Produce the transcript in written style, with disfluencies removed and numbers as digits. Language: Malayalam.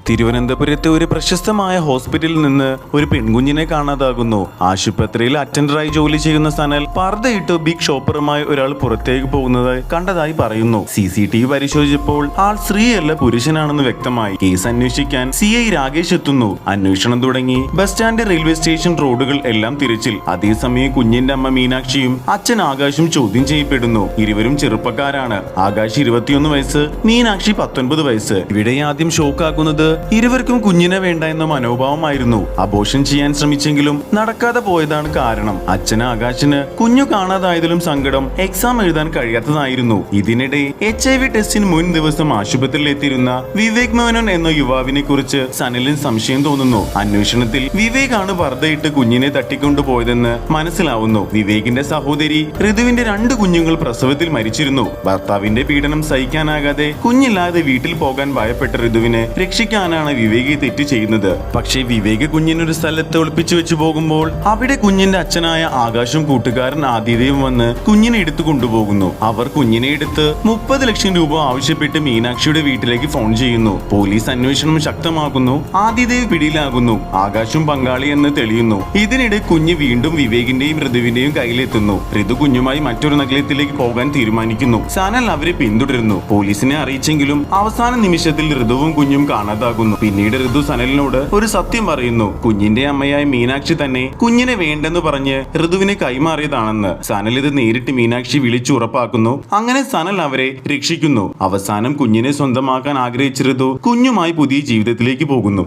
തിരുവനന്തപുരത്തെ ഒരു പ്രശസ്തമായ ഹോസ്പിറ്റലിൽ നിന്ന് ഒരു പെൺകുഞ്ഞിനെ കാണാതാകുന്നു. ആശുപത്രിയിൽ അറ്റൻഡറായി ജോലി ചെയ്യുന്ന സനൽ പർദ്ദയിട്ട് ബിഗ് ഷോപ്പറുമായി ഒരാൾ പുറത്തേക്ക് പോകുന്നത് കണ്ടതായി പറയുന്നു. CCTV പരിശോധിച്ചപ്പോൾ ആൾ സ്ത്രീയല്ല പുരുഷനാണെന്ന് വ്യക്തമായി. കേസ് അന്വേഷിക്കാൻ CI രാകേഷ് എത്തുന്നു. അന്വേഷണം തുടങ്ങി. ബസ് സ്റ്റാൻഡ്, റെയിൽവേ സ്റ്റേഷൻ, റോഡുകൾ എല്ലാം തിരച്ചിൽ. അതേസമയം കുഞ്ഞിന്റെ അമ്മ മീനാക്ഷിയും അച്ഛൻ ആകാശും ചോദ്യം ചെയ്യപ്പെടുന്നു. ഇരുവരും ചെറുപ്പക്കാരാണ്. ആകാശ് 21 വയസ്സ്, മീനാക്ഷി 19 വയസ്സ്. ഇവിടെ ആദ്യം ഷോക്കാക്കുന്നത് ഇരുവർക്കും കുഞ്ഞിനെ വേണ്ട എന്ന മനോഭാവമായിരുന്നു. അബോർഷൻ ചെയ്യാൻ ശ്രമിച്ചെങ്കിലും നടക്കാതെ പോയതാണ് കാരണം. അച്ഛന് ആകാശിന് കുഞ്ഞു കാണാതായതിലും സങ്കടം എക്സാം എഴുതാൻ കഴിയാത്തതായിരുന്നു. ഇതിനിടെ HIV ടെസ്റ്റിന് മുൻ ദിവസം ആശുപത്രിയിൽ എത്തിയിരുന്ന വിവേക് മേനോൻ എന്ന യുവാവിനെ കുറിച്ച് സനലിന് സംശയം തോന്നുന്നു. അന്വേഷണത്തിൽ വിവേക് ആണ് പർദ്ദയിട്ട് കുഞ്ഞിനെ തട്ടിക്കൊണ്ടുപോയതെന്ന് മനസ്സിലാവുന്നു. വിവേകിന്റെ സഹോദരി ഋതുവിന്റെ 2 കുഞ്ഞുങ്ങൾ പ്രസവത്തിൽ മരിച്ചിരുന്നു. ഭർത്താവിന്റെ പീഡനം സഹിക്കാനാകാതെ കുഞ്ഞില്ലാതെ വീട്ടിൽ പോകാൻ ഭയപ്പെട്ട ഋതുവിനെ രക്ഷിക്കാനാണ് വിവേക് തെറ്റ് ചെയ്യുന്നത്. പക്ഷേ വിവേക് കുഞ്ഞിനൊരു സ്ഥലത്ത് ഒളിപ്പിച്ചു വെച്ചു പോകുമ്പോൾ അവിടെ കുഞ്ഞിന്റെ അച്ഛനായ ആകാശും കൂട്ടുകാരൻ ആദിദേവും വന്ന് കുഞ്ഞിനെ എടുത്തു കൊണ്ടുപോകുന്നു. അവർ കുഞ്ഞിനെ എടുത്ത് 30 ലക്ഷം രൂപ ആവശ്യപ്പെട്ട് മീനാക്ഷിയുടെ വീട്ടിലേക്ക് ഫോൺ ചെയ്യുന്നു. പോലീസ് അന്വേഷണം ശക്തമാക്കുന്നു. ആദിദേവ് പിടിയിലാകുന്നു. ആകാശും പങ്കാളിയെന്ന് തെളിയുന്നു. ഇതിനിടെ കുഞ്ഞ് വീണ്ടും വിവേകിന്റെയും ഋതുവിന്റെയും കയ്യിലെത്തുന്നു. ഋതു കുഞ്ഞുമായി മറ്റൊരു നഗരത്തിലേക്ക് പോകാൻ തീരുമാനിക്കുന്നു. സനൽ അവരെ പിന്തുടരുന്നു. പോലീസിനെ അറിയിച്ചെങ്കിലും അവസാന നിമിഷത്തിൽ ഋതുവും കുഞ്ഞും കാണാതാകുന്നു. പിന്നീട് ഋതു സനലിനോട് ഒരു സത്യം പറയുന്നു. കുഞ്ഞിന്റെ അമ്മയായ മീനാക്ഷി തന്നെ കുഞ്ഞിനെ വേണ്ടെന്ന് പറഞ്ഞ് ഋതുവിനെ കൈമാറിയതാണെന്ന്. സനൽ ഇത് നേരിട്ട് മീനാക്ഷി വിളിച്ചു ഉറപ്പാക്കുന്നു. അങ്ങനെ സനൽ അവരെ രക്ഷിക്കുന്നു. അവസാനം കുഞ്ഞിനെ സ്വന്തമാക്കാൻ ആഗ്രഹിച്ച ഋതു കുഞ്ഞുമായി പുതിയ ജീവിതത്തിലേക്ക് പോകുന്നു.